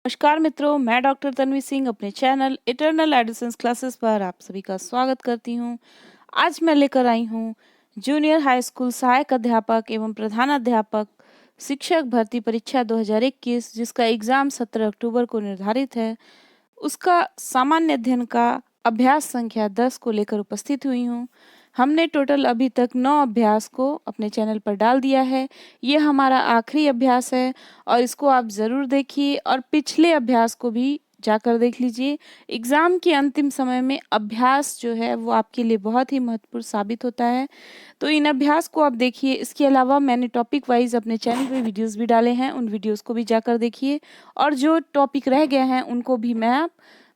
नमस्कार मित्रों, मैं डॉक्टर तन्वी सिंह अपने चैनल इटर्नल एडिसंस क्लासेस पर आप सभी का स्वागत करती हूँ। आज मैं लेकर आई हूँ जूनियर हाई स्कूल सहायक अध्यापक एवं प्रधानाध्यापक शिक्षक भर्ती परीक्षा 2021 जिसका एग्ज़ाम 17 अक्टूबर को निर्धारित है, उसका सामान्य अध्ययन का अभ्यास संख्या 10 को लेकर उपस्थित हुई हूँ। हमने टोटल अभी तक 9 अभ्यास को अपने चैनल पर डाल दिया है। ये हमारा आखिरी अभ्यास है और इसको आप ज़रूर देखिए और पिछले अभ्यास को भी जाकर देख लीजिए। एग्ज़ाम के अंतिम समय में अभ्यास जो है वो आपके लिए बहुत ही महत्वपूर्ण साबित होता है। तो इन अभ्यास को आप देखिए। इसके अलावा मैंने टॉपिक वाइज़ अपने चैनल पे वीडियोज़ भी डाले हैं, उन वीडियोज़ को भी जाकर देखिए और जो टॉपिक रह गए हैं उनको भी मैं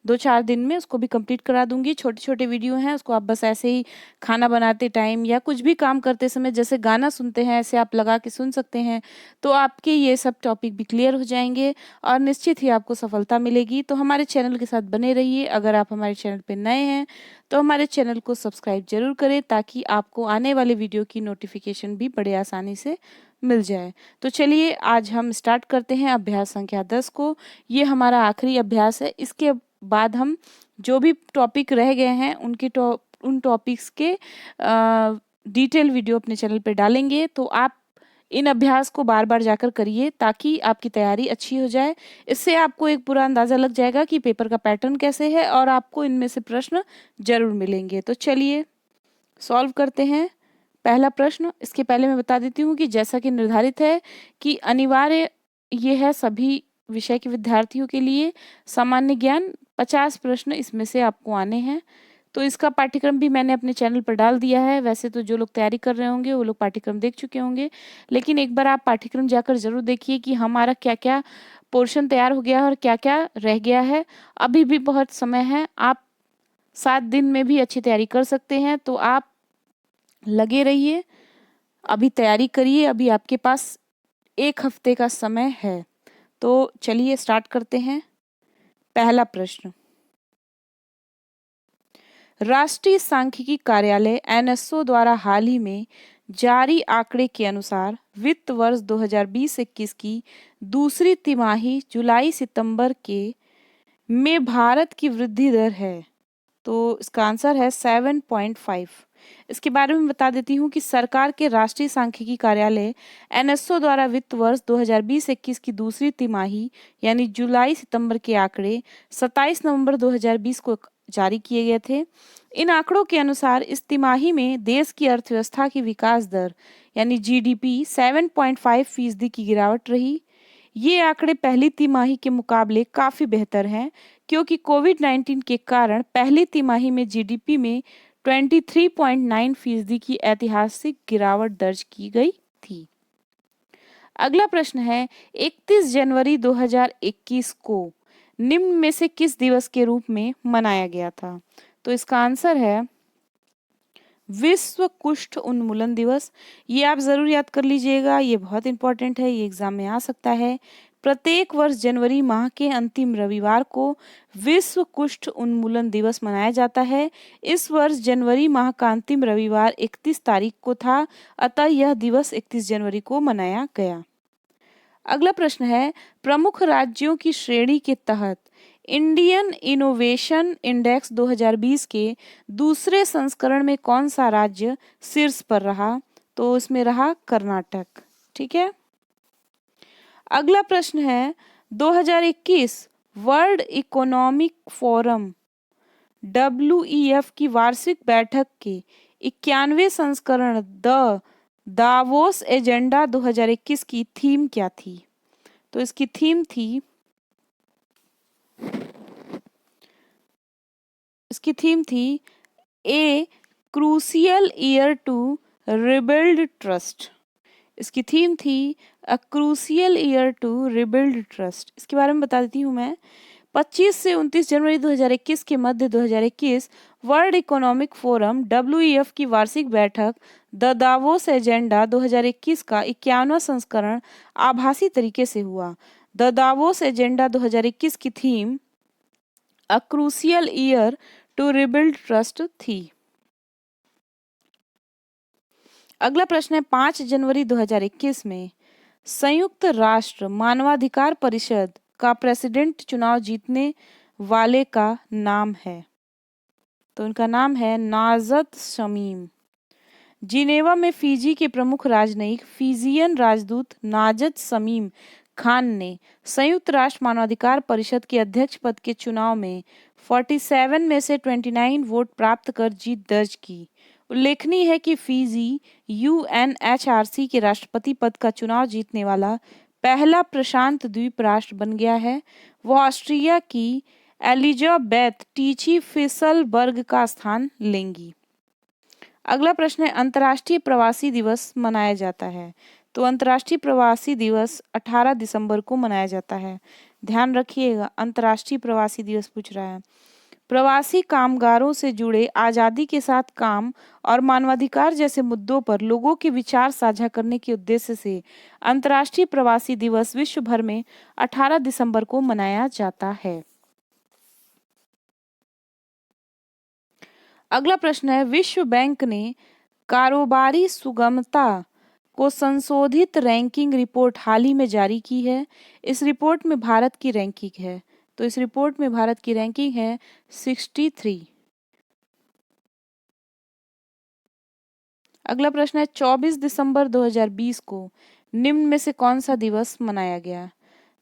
2-4 दिन में उसको भी कंप्लीट करा दूँगी। छोटे-छोटे वीडियो हैं, उसको आप बस ऐसे ही खाना बनाते टाइम या कुछ भी काम करते समय जैसे गाना सुनते हैं, ऐसे आप लगा के सुन सकते हैं। तो आपके ये सब टॉपिक भी क्लियर हो जाएँगे और निश्चित ही आपको सफलता मिलेगी। तो हमारे चैनल के साथ बने रहिए। अगर आप हमारे चैनल पे नए हैं, तो हमारे चैनल को सब्सक्राइब ज़रूर करें ताकि आपको आने वाले वीडियो की नोटिफ़िकेशन भी बड़े आसानी से मिल जाए। तो चलिए आज हम स्टार्ट करते हैं अभ्यास संख्या 10 को। ये हमारा आखिरी अभ्यास है। इसके बाद हम जो भी टॉपिक रह गए हैं उन टॉपिक्स के डिटेल वीडियो अपने चैनल पे डालेंगे। तो आप इन अभ्यास को बार-बार जाकर करिए ताकि आपकी तैयारी अच्छी हो जाए। इससे आपको एक पूरा अंदाज़ा लग जाएगा कि पेपर का पैटर्न कैसे है और आपको इनमें से प्रश्न ज़रूर मिलेंगे। तो चलिए सॉल्व करते हैं। पहला प्रश्न, इसके पहले मैं बता देती हूँ कि जैसा कि निर्धारित है कि अनिवार्य ये है सभी विषय के विद्यार्थियों के लिए सामान्य ज्ञान 50 प्रश्न इसमें से आपको आने हैं। तो इसका पाठ्यक्रम भी मैंने अपने चैनल पर डाल दिया है। वैसे तो जो लोग तैयारी कर रहे होंगे वो लोग पाठ्यक्रम देख चुके होंगे, लेकिन एक बार आप पाठ्यक्रम जाकर ज़रूर देखिए कि हमारा क्या-क्या पोर्शन तैयार हो गया है और क्या-क्या रह गया है। अभी भी बहुत समय है, आप 7 दिन में भी अच्छी तैयारी कर सकते हैं। तो आप लगे रहिए, अभी तैयारी करिए, अभी आपके पास 1 हफ्ते का समय है। तो चलिए स्टार्ट करते हैं। पहला प्रश्न, राष्ट्रीय सांख्यिकी कार्यालय एनएसओ द्वारा हाल ही में जारी आंकड़े के अनुसार वित्त वर्ष 2020-21 की दूसरी तिमाही जुलाई सितंबर के में भारत की वृद्धि दर है। तो इसका आंसर है 7.5। इसके बारे में बता देती हूँ कि सरकार के राष्ट्रीय सांख्यिकी कार्यालय एनएसओ द्वारा वित्त वर्ष 2020-21 की दूसरी तिमाही यानी जुलाई सितंबर के आंकड़े 27 नवंबर 2020 को जारी किए गए थे। इन आंकड़ों के अनुसार इस तिमाही में देश की अर्थव्यवस्था की विकास दर यानी जीडीपी 7.5% की गिरावट रही। ये आंकड़े पहली तिमाही के मुकाबले काफ़ी बेहतर हैं क्योंकि कोविड-19 के कारण पहली तिमाही में जीडीपी में 23.9% की ऐतिहासिक गिरावट दर्ज की गई थी। अगला प्रश्न है, 31 जनवरी 2021 को निम्न में से किस दिवस के रूप में मनाया गया था? तो इसका आंसर है विश्व कुष्ठ उन्मूलन दिवस। ये आप ज़रूर याद कर लीजिएगा, ये बहुत इंपॉर्टेंट है, ये एग्जाम में आ सकता है। प्रत्येक वर्ष जनवरी माह के अंतिम रविवार को विश्व कुष्ठ उन्मूलन दिवस मनाया जाता है। इस वर्ष जनवरी माह का अंतिम रविवार 31 तारीख को था, अतः यह दिवस 31 जनवरी को मनाया गया। अगला प्रश्न है, प्रमुख राज्यों की श्रेणी के तहत इंडियन इनोवेशन इंडेक्स 2020 के दूसरे संस्करण में कौन सा राज्य शीर्ष पर रहा? तो इसमें रहा कर्नाटक। ठीक है। अगला प्रश्न है, 2021 वर्ल्ड इकोनॉमिक फोरम WEF की वार्षिक बैठक के 91वें संस्करण दावोस एजेंडा 2021 की थीम क्या थी? तो इसकी थीम थी a crucial year to rebuild trust. इसकी थीम थी a crucial year to rebuild trust. इसके बारे में बता देती हूँ मैं। 25 से 29 जनवरी 2021 के मध्य 2021 वर्ल्ड इकोनॉमिक फोरम WEF की वार्षिक बैठक द दावोस एजेंडा 2021 का 91वां संस्करण आभासी तरीके से हुआ। द दावोस एजेंडा 2021 की theme a crucial year to rebuild trust थी। अगला प्रश्न है, 5 जनवरी 2021 में संयुक्त राष्ट्र मानवाधिकार परिषद का प्रेसिडेंट चुनाव जीतने वाले का नाम है? तो उनका नाम है नाजत शमीम। जिनेवा में फिजी के प्रमुख राजनयिक फिजियन राजदूत नाजत शमीम खान ने संयुक्त राष्ट्र मानवाधिकार परिषद के अध्यक्ष पद के चुनाव में 47 में से 29 वोट प्राप्त कर जीत दर्ज की। उल्लेखनीय है कि फिजी यूएनएचआरसी के राष्ट्रपति पद का चुनाव जीतने वाला पहला प्रशांत द्वीप राष्ट्र बन गया है। वह ऑस्ट्रिया की एलिजाबेथ टीची फिसलबर्ग का स्थान लेंगी। अगला प्रश्न है, अंतर्राष्ट्रीय प्रवासी दिवस मनाया जाता है। तो अंतर्राष्ट्रीय प्रवासी दिवस 18 दिसंबर को मनाया जाता है। ध्यान रखिएगा, अंतर्राष्ट्रीय प्रवासी दिवस पूछ रहा है। प्रवासी कामगारों से जुड़े आज़ादी के साथ काम और मानवाधिकार जैसे मुद्दों पर लोगों के विचार साझा करने के उद्देश्य से अंतर्राष्ट्रीय प्रवासी दिवस विश्व भर में 18 दिसंबर को मनाया जाता है। अगला प्रश्न है, विश्व बैंक ने कारोबारी सुगमता को संशोधित रैंकिंग रिपोर्ट हाल ही में जारी की है। इस रिपोर्ट में भारत की रैंकिंग है, तो इस रिपोर्ट में भारत की रैंकिंग है 63। अगला प्रश्न है, 24 दिसंबर 2020 को निम्न में से कौन सा दिवस मनाया गया?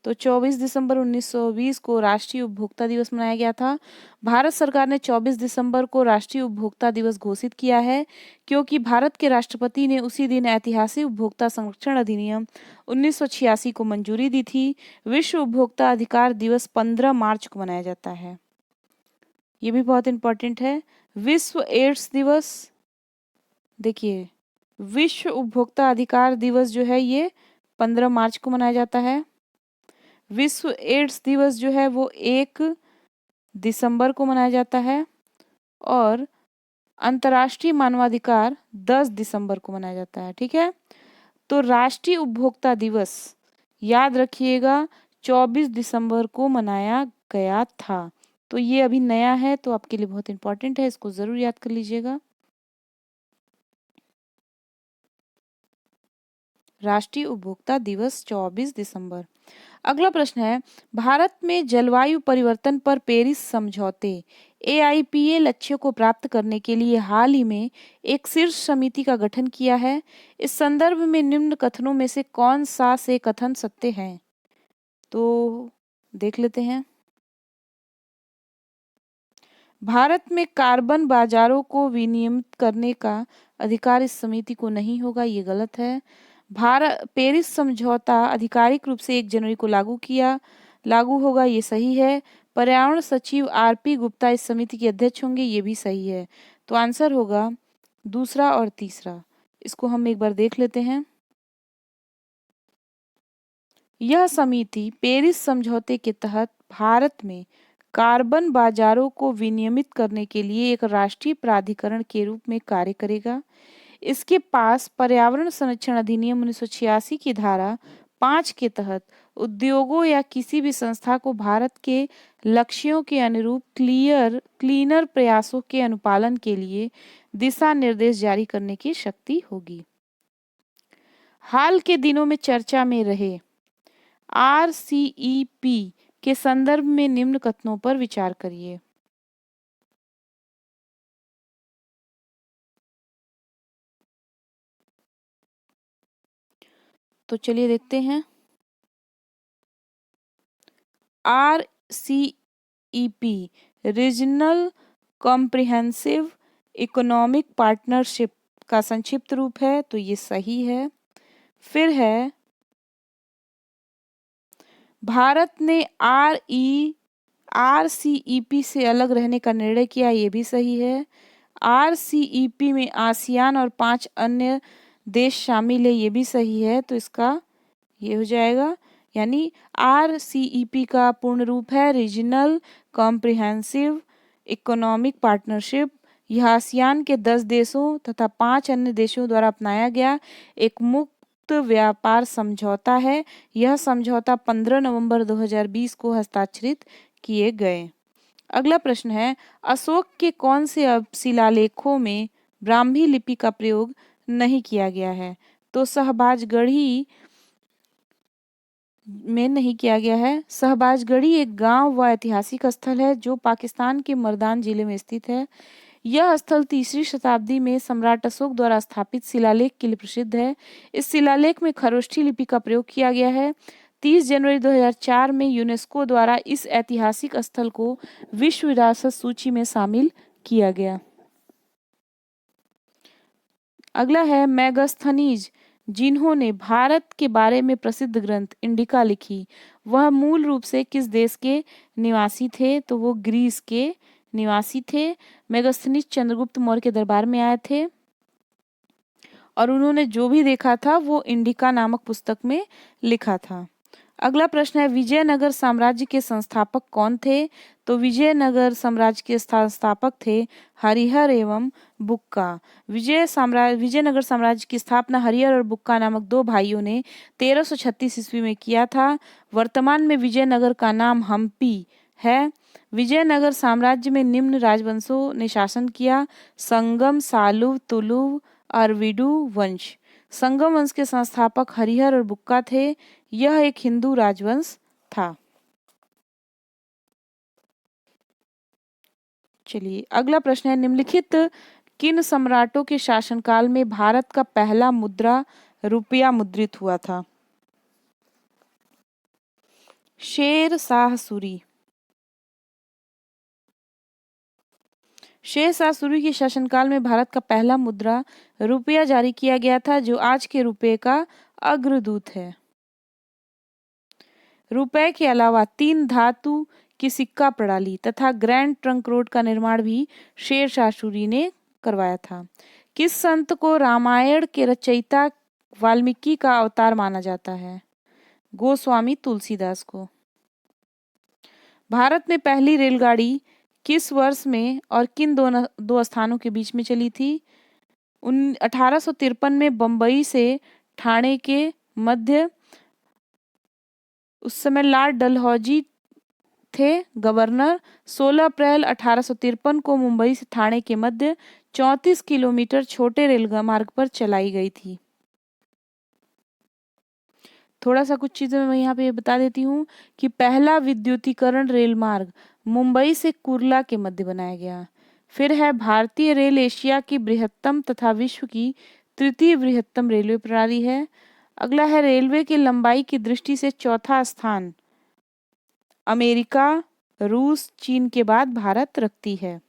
तो 24 दिसंबर 1920 को राष्ट्रीय उपभोक्ता दिवस मनाया गया था। भारत सरकार ने 24 दिसंबर को राष्ट्रीय उपभोक्ता दिवस घोषित किया है क्योंकि भारत के राष्ट्रपति ने उसी दिन ऐतिहासिक उपभोक्ता संरक्षण अधिनियम 1986 को मंजूरी दी थी। विश्व उपभोक्ता अधिकार दिवस 15 मार्च को मनाया जाता है। ये भी बहुत इंपॉर्टेंट है। विश्व एड्स दिवस, देखिए विश्व उपभोक्ता अधिकार दिवस जो है ये 15 मार्च को मनाया जाता है। विश्व एड्स दिवस जो है वो 1 दिसंबर को मनाया जाता है और अंतर्राष्ट्रीय मानवाधिकार 10 दिसंबर को मनाया जाता है। ठीक है, तो राष्ट्रीय उपभोक्ता दिवस याद रखिएगा 24 दिसंबर को मनाया गया था। तो ये अभी नया है, तो आपके लिए बहुत इंपॉर्टेंट है, इसको जरूर याद कर लीजिएगा। राष्ट्रीय उपभोक्ता दिवस 24 दिसंबर। अगला प्रश्न है, भारत में जलवायु परिवर्तन पर पेरिस समझौते AIPA लक्ष्यों को प्राप्त करने के लिए हाल ही में एक शीर्ष समिति का गठन किया है। इस संदर्भ में निम्न कथनों में से कौन सा से कथन सत्य हैं? तो देख लेते हैं। भारत में कार्बन बाजारों को विनियमित करने का अधिकार इस समिति को नहीं होगा, ये गलत है। भारत पेरिस समझौता आधिकारिक रूप से 1 जनवरी को लागू होगा, ये सही है। पर्यावरण सचिव RP गुप्ता इस समिति के अध्यक्ष होंगे, ये भी सही है। तो आंसर होगा दूसरा और तीसरा। इसको हम एक बार देख लेते हैं। यह समिति पेरिस समझौते के तहत भारत में कार्बन बाजारों को विनियमित करने के लिए एक राष्ट्रीय प्राधिकरण के रूप में कार्य करेगा। इसके पास पर्यावरण संरक्षण अधिनियम 1986 की धारा 5 के तहत उद्योगों या किसी भी संस्था को भारत के लक्ष्यों के अनुरूप क्लीनर प्रयासों के अनुपालन के लिए दिशा निर्देश जारी करने की शक्ति होगी। हाल के दिनों में चर्चा में रहे RCEP के संदर्भ में निम्न कथनों पर विचार करिए। तो चलिए देखते हैं। RCEP regional comprehensive economic partnership का संक्षिप्त रूप है, तो ये सही है। फिर है भारत ने RCEP से अलग रहने का निर्णय किया, ये भी सही है। RCEP में आसियान और 5 अन्य देश शामिल है, ये भी सही है। तो इसका ये हो जाएगा, यानी RCEP का पूर्ण रूप है रीजनल कॉम्प्रिहेंसिव इकोनॉमिक पार्टनरशिप। यह आसियान के 10 देशों तथा 5 अन्य देशों द्वारा अपनाया गया एक मुक्त व्यापार समझौता है। यह समझौता 15 नवंबर 2020 को हस्ताक्षरित किए गए। अगला प्रश्न है, अशोक के कौन से शिलालेखों में ब्राह्मी लिपि का प्रयोग नहीं किया गया है? तो सहबाजगढ़ी में नहीं किया गया है। शहबाजगढ़ी एक गांव व ऐतिहासिक स्थल है जो पाकिस्तान के मर्दान जिले में स्थित है। यह स्थल तीसरी शताब्दी में सम्राट अशोक द्वारा स्थापित शिलालेख के लिए प्रसिद्ध है। इस शिलालेख में खरोष्ठी लिपि का प्रयोग किया गया है। 30 जनवरी 2004 में यूनेस्को द्वारा इस ऐतिहासिक स्थल को विश्व विरासत सूची में शामिल किया गया। अगला है मेगास्थनीज, जिन्होंने भारत के बारे में प्रसिद्ध ग्रंथ इंडिका लिखी, वह मूल रूप से किस देश के निवासी थे? तो वो ग्रीस के निवासी थे। मेगास्थनीज चंद्रगुप्त मौर्य के दरबार में आए थे और उन्होंने जो भी देखा था वो इंडिका नामक पुस्तक में लिखा था। अगला प्रश्न है, विजयनगर साम्राज्य के संस्थापक कौन थे? तो विजयनगर साम्राज्य के संस्थापक थे हरिहर एवं बुक्का। विजयनगर साम्राज्य की स्थापना हरिहर और बुक्का नामक दो भाइयों ने 1336 ईस्वी में किया था। वर्तमान में विजयनगर का नाम हम्पी है। विजयनगर साम्राज्य में निम्न राजवंशों ने शासन किया: संगम, सालुव, तुलुव, अरविडु वंश। संगम वंश के संस्थापक हरिहर और बुक्का थे। यह एक हिंदू राजवंश था। चलिए अगला प्रश्न है, निम्नलिखित किन सम्राटों के शासनकाल में भारत का पहला मुद्रा रुपया मुद्रित हुआ था? शेर शाह सूरी। शेर शाह सूरी के शासनकाल में भारत का पहला मुद्रा रुपया जारी किया गया था, जो आज के रुपये का अग्रदूत है। रुपए के अलावा 3 धातु की सिक्का प्रणाली तथा ग्रैंड ट्रंक रोड का निर्माण भी शेर शाह सूरी ने करवाया था। किस संत को रामायण के रचयिता वाल्मीकि का अवतार माना जाता है? गोस्वामी तुलसीदास को। भारत में पहली रेलगाड़ी किस वर्ष में और किन दो स्थानों के बीच में चली थी? 1853 में बम्बई से ठाणे के मध्य। उस समय लॉर्ड डलहौजी थे गवर्नर। 16 अप्रैल 1853 को मुंबई से ठाणे के मध्य 34 किलोमीटर छोटे रेल मार्ग पर चलाई गई थी। थोड़ा सा कुछ चीजें मैं यहाँ पे बता देती हूँ कि पहला विद्युतीकरण रेल मार्ग मुंबई से कुर्ला के मध्य बनाया गया। फिर है, भारतीय रेल एशिया की बृहत्तम तथा विश्व की तृतीय बृहत्तम रेलवे प्रणाली है। अगला है, रेलवे की लंबाई की दृष्टि से चौथा स्थान अमेरिका, रूस, चीन के बाद भारत रखती है।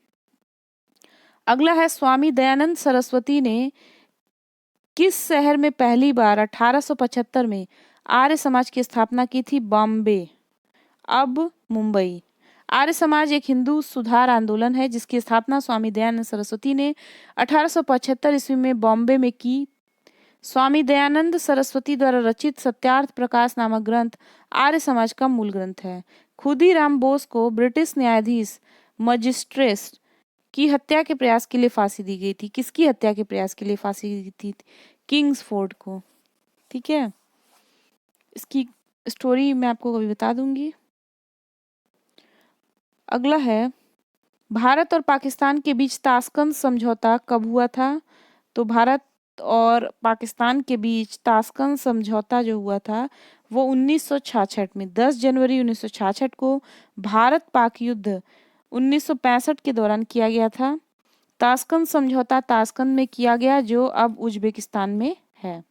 अगला है, स्वामी दयानंद सरस्वती ने किस शहर में पहली बार 1875 में आर्य समाज की स्थापना की थी? बॉम्बे, अब मुंबई। आर्य समाज एक हिंदू सुधार आंदोलन है जिसकी स्थापना स्वामी दयानंद सरस्वती ने 1875 ईस्वी में बॉम्बे में की। स्वामी दयानंद सरस्वती द्वारा रचित सत्यार्थ प्रकाश नामक ग्रंथ आर्य समाज का मूल ग्रंथ है। खुदीराम बोस को ब्रिटिश न्यायाधीश मजिस्ट्रेट की हत्या के प्रयास के लिए फांसी दी गई थी। किसकी हत्या के प्रयास के लिए फांसी दी थी? किंग्सफोर्ड को। ठीक है, इसकी स्टोरी मैं आपको कभी बता दूंगी। अगला है, भारत और पाकिस्तान के बीच ताशकंद समझौता कब हुआ था? तो भारत और पाकिस्तान के बीच ताशकंद समझौता जो हुआ था वो 1966 में 10 जनवरी 1966 को भारत पाक युद्ध 1965 के दौरान किया गया था। ताशकंद समझौता ताशकंद में किया गया जो अब उज्बेकिस्तान में है।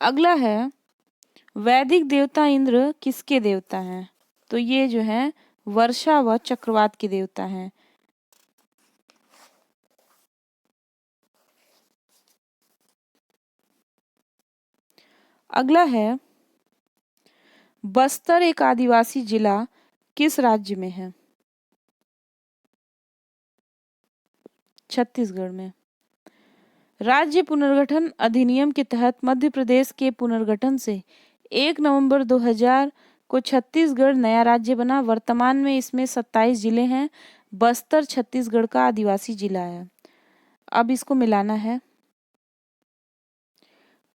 अगला है, वैदिक देवता इंद्र किसके देवता हैं? तो ये जो है वर्षा व चक्रवात के देवता हैं। अगला है, बस्तर एक आदिवासी जिला किस राज्य में है? छत्तीसगढ़ में। राज्य पुनर्गठन अधिनियम के तहत मध्य प्रदेश के पुनर्गठन से 1 नवंबर 2000 को छत्तीसगढ़ नया राज्य बना। वर्तमान में इसमें 27 जिले हैं। बस्तर छत्तीसगढ़ का आदिवासी जिला है। अब इसको मिलाना है।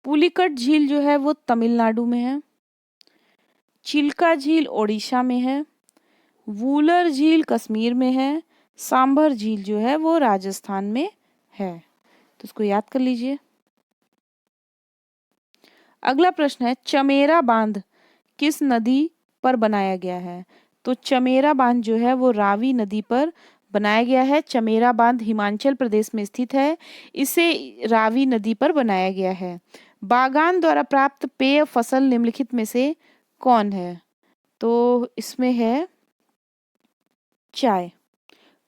पुलिकट झील जो है वो तमिलनाडु में है। चिल्का झील ओडिशा में है। वूलर झील कश्मीर में है। सांभर झील जो है वो राजस्थान में है। तो इसको याद कर लीजिए। अगला प्रश्न है, चमेरा बांध किस नदी पर बनाया गया है? तो चमेरा बांध जो है वो रावी नदी पर बनाया गया है। चमेरा बांध हिमाचल प्रदेश में स्थित है। इसे रावी नदी पर बनाया गया है। बागान द्वारा प्राप्त पेय फसल निम्नलिखित में से कौन है? तो इसमें है चाय।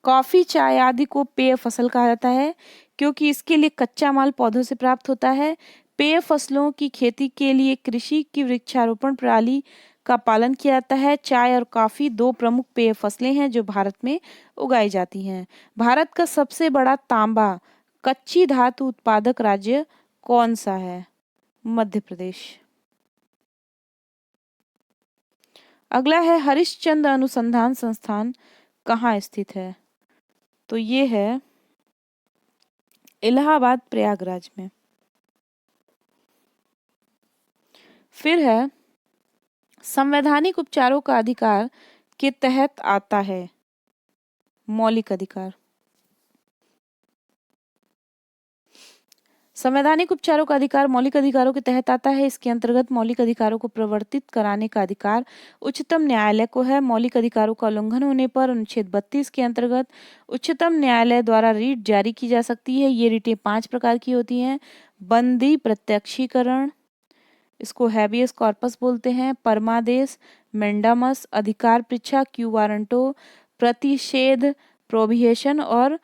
कॉफी, चाय आदि को पेय फसल कहा जाता है क्योंकि इसके लिए कच्चा माल पौधों से प्राप्त होता है। पेय फसलों की खेती के लिए कृषि की वृक्षारोपण प्रणाली का पालन किया जाता है। चाय और कॉफी दो प्रमुख पेय फसलें हैं जो भारत में उगाई जाती हैं। भारत का सबसे बड़ा तांबा कच्ची धातु उत्पादक राज्य कौन सा है? मध्य प्रदेश। अगला है, हरिश्चंद्र अनुसंधान संस्थान कहाँ स्थित है? तो ये है इलाहाबाद प्रयागराज में। फिर है, संवैधानिक उपचारों का अधिकार के तहत आता है मौलिक अधिकार। संवैधानिक उपचारों का अधिकार मौलिक अधिकारों के तहत आता है। इसके अंतर्गत मौलिक अधिकारों को प्रवर्तित कराने का अधिकार उच्चतम न्यायालय को है। मौलिक अधिकारों का उल्लंघन होने पर अनुच्छेद 32 के अंतर्गत उच्चतम न्यायालय द्वारा रीट जारी की जा सकती है। ये रीटें 5 प्रकार की होती हैं। बंदी प्रत्यक्षीकरण, इसको हैबियस कॉर्पस बोलते हैं। परमादेश, मेंडामस, अधिकार परीक्षा, क्यू वारंटो, प्रतिषेध, प्रोबिहेशन और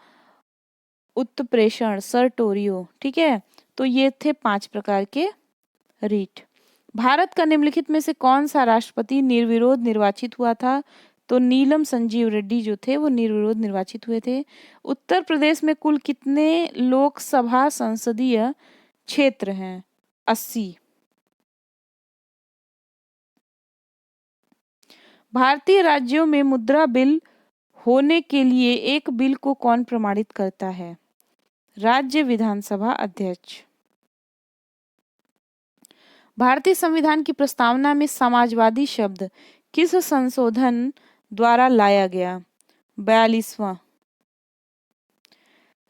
उत्प्रेषण, सर्टोरियो। ठीक है, तो ये थे 5 प्रकार के रीट। भारत का निम्नलिखित में से कौन सा राष्ट्रपति निर्विरोध निर्वाचित हुआ था? तो नीलम संजीव रेड्डी जो थे वो निर्विरोध निर्वाचित हुए थे। उत्तर प्रदेश में कुल कितने लोकसभा संसदीय क्षेत्र हैं? 80। भारतीय राज्यों में मुद्रा बिल होने के लिए एक बिल को कौन प्रमाणित करता है? राज्य विधानसभा अध्यक्ष। भारतीय संविधान की प्रस्तावना में समाजवादी शब्द किस संशोधन द्वारा लाया गया? 42वां।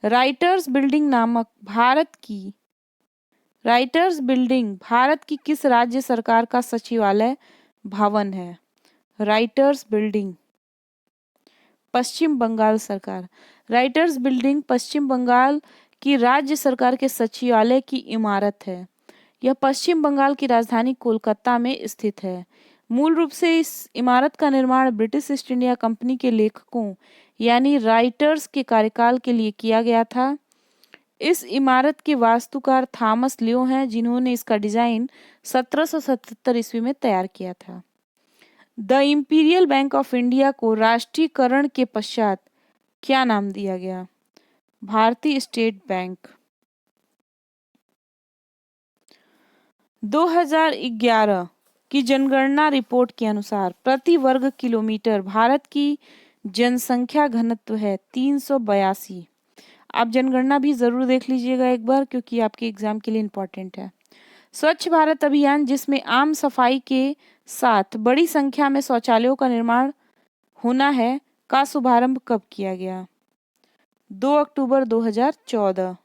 राइटर्स बिल्डिंग भारत की किस राज्य सरकार का सचिवालय भवन है? राइटर्स बिल्डिंग पश्चिम बंगाल सरकार। राइटर्स बिल्डिंग पश्चिम बंगाल की राज्य सरकार के सचिवालय की इमारत है। यह पश्चिम बंगाल की राजधानी कोलकाता में स्थित है। मूल रूप से इस इमारत का निर्माण ब्रिटिश ईस्ट इंडिया कंपनी के लेखकों यानी राइटर्स के कार्यकाल के लिए किया गया था। इस इमारत के वास्तुकार थॉमस लियो हैं जिन्होंने इसका डिजाइन 1777 ईस्वी में तैयार किया था। The imperial bank of India को राष्ट्रीयकरण के पश्चात क्या नाम दिया गया? भारतीय स्टेट बैंक। 2011 की जनगणना रिपोर्ट के अनुसार प्रति वर्ग किलोमीटर भारत की जनसंख्या घनत्व है 382। आप जनगणना भी जरूर देख लीजिएगा एक बार क्योंकि आपके एग्जाम के लिए इम्पोर्टेंट है। स्वच्छ भारत अभियान जिसमें आम सफाई के साथ बड़ी संख्या में शौचालयों का निर्माण होना है का शुभारंभ कब किया गया? 2 अक्टूबर 2014।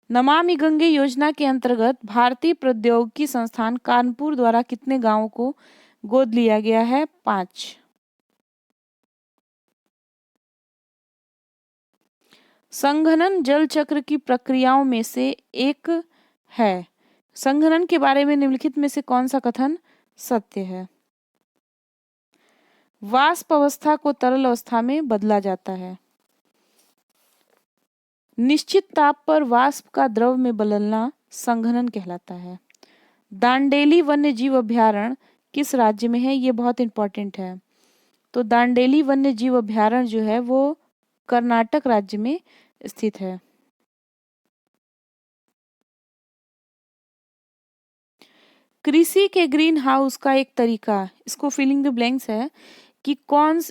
नमामि गंगे योजना के अंतर्गत भारतीय प्रौद्योगिकी संस्थान कानपुर द्वारा कितने गांवों को गोद लिया गया है? 5। संघनन जल चक्र की प्रक्रियाओं में से एक है। संघनन के बारे में निम्नलिखित में से कौन सा कथन सत्य है? वाष्प अवस्था को तरल अवस्था में बदला जाता है। निश्चित ताप पर वाष्प का द्रव में बदलना संघनन कहलाता है। दांडेली वन्य जीव अभयारण्य किस राज्य में है? ये बहुत इंपॉर्टेंट है। तो दांडेली वन्य जीव अभयारण्य जो है वो कर्नाटक राज्य में स्थित है। कृषि के ग्रीन हाउस का एक तरीका, इसको फिलिंग द ब्लैंक्स है कि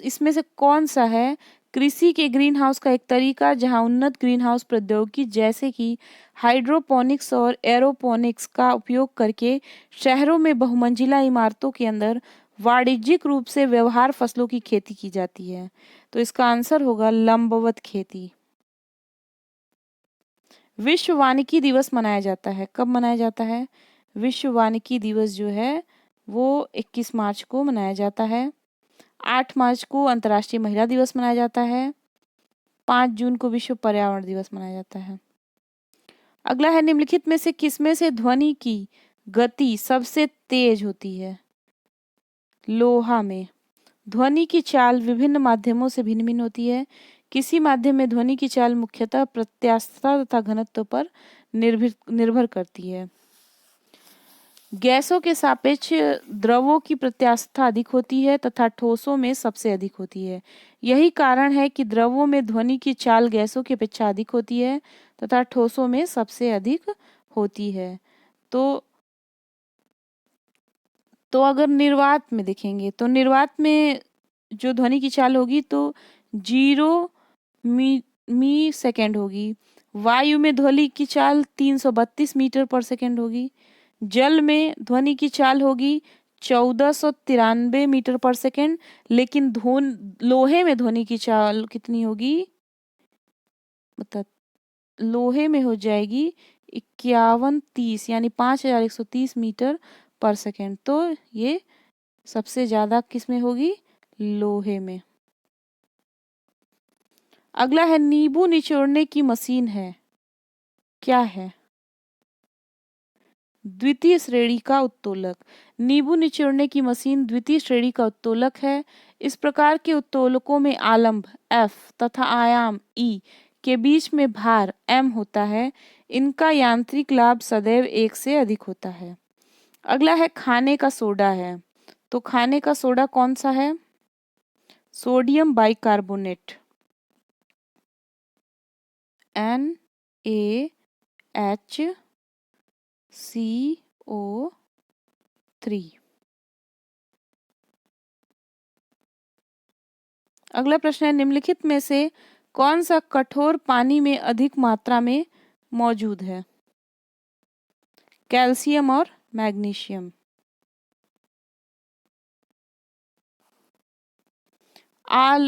इसमें से कौन सा है कृषि के ग्रीन हाउस का एक तरीका जहां उन्नत ग्रीन हाउस प्रौद्योगिकी जैसे कि हाइड्रोपोनिक्स और एरोपोनिक्स का उपयोग करके शहरों में बहुमंजिला इमारतों के अंदर वाणिज्यिक रूप से व्यवहार फसलों की खेती की जाती है। तो इसका आंसर होगा लंबवत खेती। विश्व वानिकी दिवस मनाया जाता है। कब मनाया जाता है? विश्व वानिकी दिवस जो है वो 21 मार्च को मनाया जाता है। 8 मार्च को अंतर्राष्ट्रीय महिला दिवस मनाया जाता है। 5 जून को विश्व पर्यावरण दिवस मनाया जाता है। अगला है, निम्नलिखित में से किसमें से ध्वनि की गति सबसे तेज होती है? लोहा में। ध्वनि की चाल विभिन्न माध्यमों से भिन्न भिन्न होती है। किसी माध्यम में ध्वनि की चाल मुख्यतः प्रत्यास्थता तथा घनत्व पर निर्भर करती है। गैसों के सापेक्ष द्रवों की प्रत्यास्थता अधिक होती है तथा ठोसों में सबसे अधिक होती है। यही कारण है कि द्रवों में ध्वनि की चाल गैसों की अपेक्षा अधिक होती है तथा ठोसों में सबसे अधिक होती है। तो अगर निर्वात में देखेंगे तो निर्वात में जो ध्वनि की चाल होगी तो 0 मी सेकेंड होगी। वायु में ध्वनि की चाल 332 मीटर पर सेकेंड होगी। जल में ध्वनि की चाल होगी 1493 मीटर पर सेकेंड। लेकिन लोहे में ध्वनि की चाल कितनी होगी? मतलब लोहे में हो जाएगी 5130 यानी 5130 मीटर पर सेकेंड। तो ये सबसे ज्यादा किस में होगी? लोहे में। अगला है, नींबू निचोड़ने की मशीन है, क्या है? द्वितीय श्रेणी का उत्तोलक। नींबू निचोड़ने की मशीन द्वितीय श्रेणी का उत्तोलक है। इस प्रकार के उत्तोलकों में आलंब F तथा आयाम E के बीच में भार M होता है। इनका यांत्रिक लाभ सदैव 1 से अधिक होता है। अगला है, खाने का सोडा है। तो खाने का सोडा कौन सा है? Sodium bicarbonate NaHCO3। अगला प्रश्न है, निम्नलिखित में से कौन सा कठोर पानी में अधिक मात्रा में मौजूद है? कैल्शियम और मैग्नीशियम।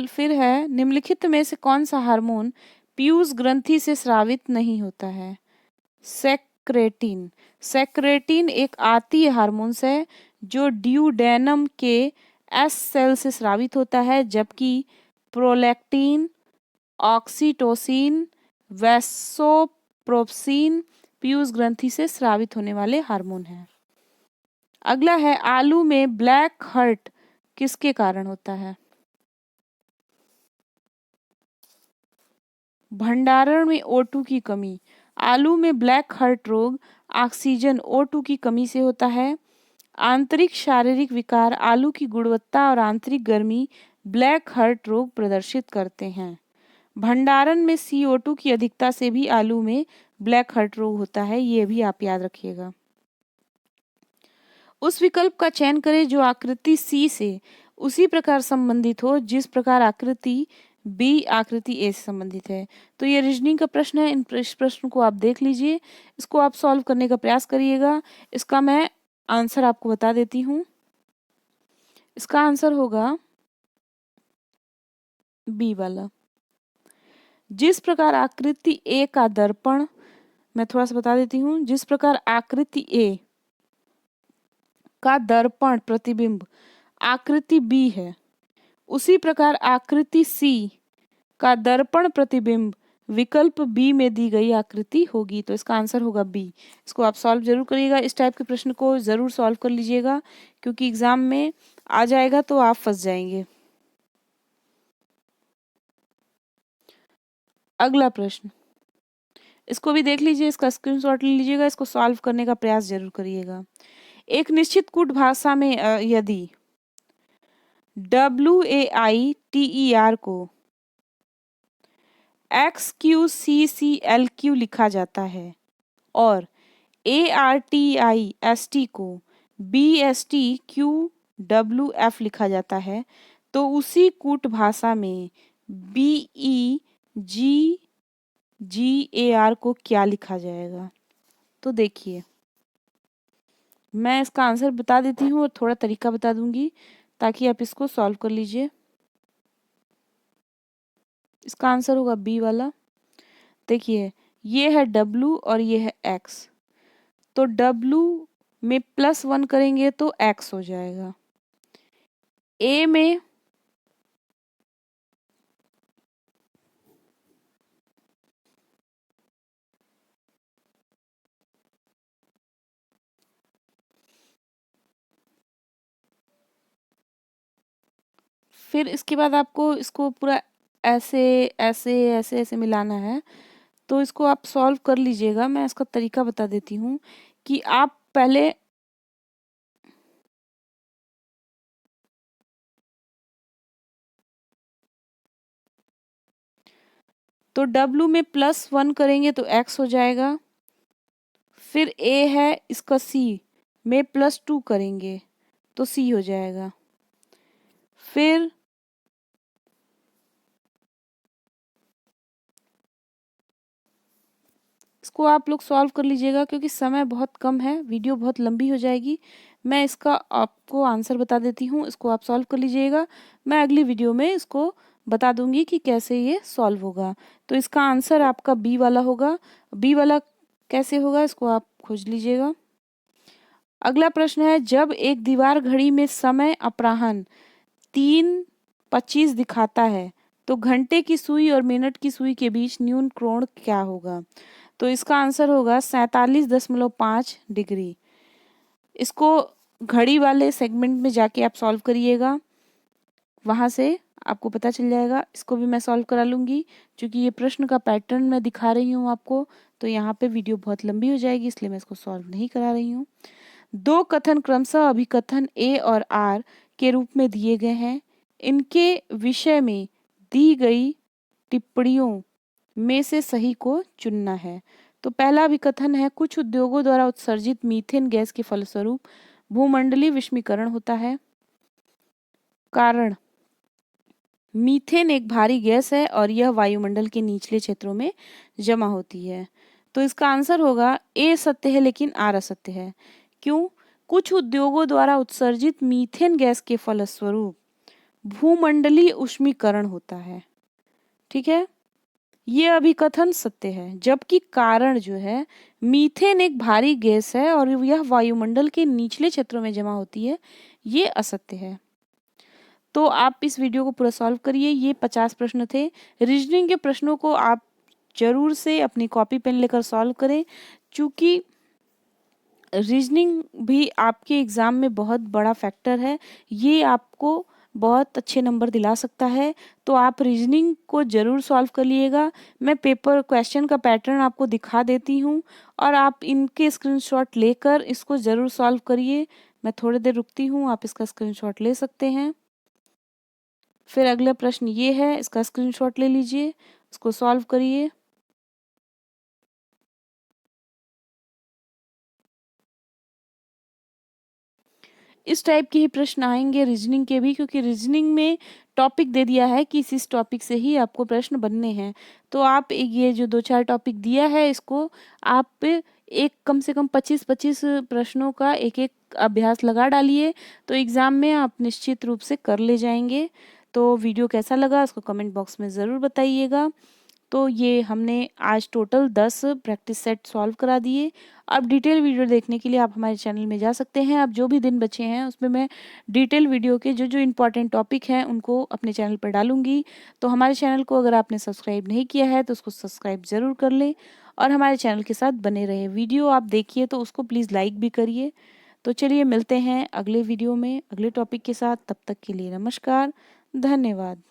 फिर है, निम्नलिखित में से कौन सा हार्मोन पीयूष ग्रंथि से स्रावित नहीं होता है? सेक्रेटिन। सेक्रेटिन एक आतीय हार्मोन है जो ड्यूडेनम के एस सेल से स्रावित होता है, जबकि प्रोलैक्टिन, ऑक्सीटोसिन, वैसोप्रोप्सिन पीयूष ग्रंथि से स्रावित होने वाले हार्मोन हैं। अगला है, आलू में ब्लैक हर्ट किसके कारण होता है? भंडारण में O2 की कमी। आलू में ब्लैक हर्ट रोग ऑक्सीजन O2 की कमी से होता है। आंतरिक शारीरिक विकार आलू की गुणवत्ता और आंतरिक गर्मी ब्लैक हर्ट रोग प्रदर्शित करते हैं। भंडारण में CO2 की अधिकता से भी आलू में ब्लैक हर्ट रोग होता है, ये भी आप याद रखिएगा। उस विकल्प का चयन करें जो आकृति सी से उसी प्रकार संबंधित हो जिस प्रकार आकृति बी आकृति ए से संबंधित है। तो ये रीजनिंग का प्रश्न है। इस प्रश्न को आप देख लीजिए, इसको आप सॉल्व करने का प्रयास करिएगा। इसका मैं आंसर आपको बता देती हूँ। इसका आंसर होगा बी वाला। जिस प्रकार आकृति ए का दर्पण, मैं थोड़ा सा बता देती हूँ, जिस प्रकार आकृति ए का दर्पण प्रतिबिंब आकृति बी है, उसी प्रकार आकृति सी का दर्पण प्रतिबिंब विकल्प बी में दी गई आकृति होगी। तो इसका आंसर होगा बी। इसको आप सॉल्व जरूर करिएगा। इस टाइप के प्रश्न को जरूर सॉल्व कर लीजिएगा, क्योंकि एग्जाम में आ जाएगा तो आप फंस जाएंगे। अगला प्रश्न, इसको भी देख लीजिए, इसका स्क्रीनशॉट ले लीजिएगा, इसको सॉल्व करने का प्रयास जरूर करिएगा। एक निश्चित कूट भाषा में यदि WAITER को XQCCLQ लिखा जाता है और ARTIST को BSTQWF लिखा जाता है, तो उसी कूट भाषा में BEGGAR को क्या लिखा जाएगा? तो देखिए, मैं इसका आंसर बता देती हूँ और थोड़ा तरीका बता दूंगी ताकि आप इसको सॉल्व कर लीजिए। इसका आंसर होगा बी वाला। देखिए, ये है W और ये है X। तो W में +1 करेंगे तो X हो जाएगा। A में फिर इसके बाद आपको इसको पूरा ऐसे ऐसे ऐसे ऐसे मिलाना है। तो इसको आप सॉल्व कर लीजिएगा। मैं इसका तरीका बता देती हूँ कि आप पहले तो W में +1 करेंगे तो X हो जाएगा। फिर A है इसका C में +2 करेंगे तो C हो जाएगा। फिर इसको आप लोग सॉल्व कर लीजिएगा क्योंकि समय बहुत कम है, वीडियो बहुत लंबी हो जाएगी। मैं इसका आपको आंसर बता देती हूँ, इसको आप सॉल्व कर लीजिएगा। मैं अगली वीडियो में इसको बता दूंगी कि कैसे ये सॉल्व होगा। तो इसका आंसर आपका बी वाला होगा। बी वाला कैसे होगा इसको आप खोज लीजिएगा। अगला प्रश्न है, जब एक दीवार घड़ी में समय अपराह्न 3:25 दिखाता है तो घंटे की सुई और मिनट की सुई के बीच न्यून कोण क्या होगा? तो इसका आंसर होगा 47.5 डिग्री। इसको घड़ी वाले सेगमेंट में जाके आप सॉल्व करिएगा, वहां से आपको पता चल जाएगा। इसको भी मैं सॉल्व करा लूंगी क्योंकि ये प्रश्न का पैटर्न मैं दिखा रही हूँ आपको, तो यहाँ पे वीडियो बहुत लंबी हो जाएगी, इसलिए मैं इसको सॉल्व नहीं करा रही हूँ। दो कथन क्रमशः अभिकथन A और R के रूप में दिए गए हैं। इनके विषय में दी गई टिप्पणियों में से सही को चुनना है। तो पहला अभिकथन है, कुछ उद्योगों द्वारा उत्सर्जित मीथेन गैस के फलस्वरूप भूमंडलीय विषमीकरण होता है। कारण, मीथेन एक भारी गैस है और यह वायुमंडल के निचले क्षेत्रों में जमा होती है। तो इसका आंसर होगा ए सत्य है लेकिन आर असत्य है। क्यों? कुछ उद्योगों द्वारा उत्सर्जित मीथेन गैस के फलस्वरूप भूमंडलीय उष्मीकरण होता है। ठीक है, ये अभिकथन सत्य है, जबकि कारण जो है, मीथेन एक भारी गैस है और यह वायुमंडल के निचले क्षेत्रों में जमा होती है, ये असत्य है। तो आप इस वीडियो को पूरा सॉल्व करिए। ये 50 प्रश्न थे। रीजनिंग के प्रश्नों को आप जरूर से अपनी कॉपी पेन लेकर सॉल्व करें, क्योंकि रीजनिंग भी आपके एग्जाम में बहुत बड़ा फैक्टर है। ये आपको बहुत अच्छे नंबर दिला सकता है। तो आप रीजनिंग को जरूर सॉल्व कर लिएगा। मैं पेपर क्वेश्चन का पैटर्न आपको दिखा देती हूँ और आप इनके स्क्रीनशॉट लेकर इसको जरूर सॉल्व करिए। मैं थोड़ी देर रुकती हूँ, आप इसका स्क्रीनशॉट ले सकते हैं। फिर अगला प्रश्न ये है, इसका स्क्रीनशॉट ले लीजिए, इसको सॉल्व करिए। इस टाइप के ही प्रश्न आएंगे रीजनिंग के भी, क्योंकि रीजनिंग में टॉपिक दे दिया है कि इस टॉपिक से ही आपको प्रश्न बनने हैं। तो आप ये जो 2-4 टॉपिक दिया है, इसको आप एक कम से कम 25-25 प्रश्नों का एक-एक अभ्यास लगा डालिए, तो एग्ज़ाम में आप निश्चित रूप से कर ले जाएंगे। तो वीडियो कैसा लगा उसको कमेंट बॉक्स में ज़रूर बताइएगा। तो ये हमने आज टोटल 10 प्रैक्टिस सेट सॉल्व करा दिए। अब डिटेल वीडियो देखने के लिए आप हमारे चैनल में जा सकते हैं। अब जो भी दिन बचे हैं उसमें मैं डिटेल वीडियो के जो जो इम्पोर्टेंट टॉपिक हैं उनको अपने चैनल पर डालूंगी। तो हमारे चैनल को अगर आपने सब्सक्राइब नहीं किया है तो उसको सब्सक्राइब ज़रूर कर लें और हमारे चैनल के साथ बने रहे। वीडियो आप देखिए तो उसको प्लीज़ लाइक भी करिए। तो चलिए मिलते हैं अगले वीडियो में अगले टॉपिक के साथ। तब तक के लिए नमस्कार, धन्यवाद।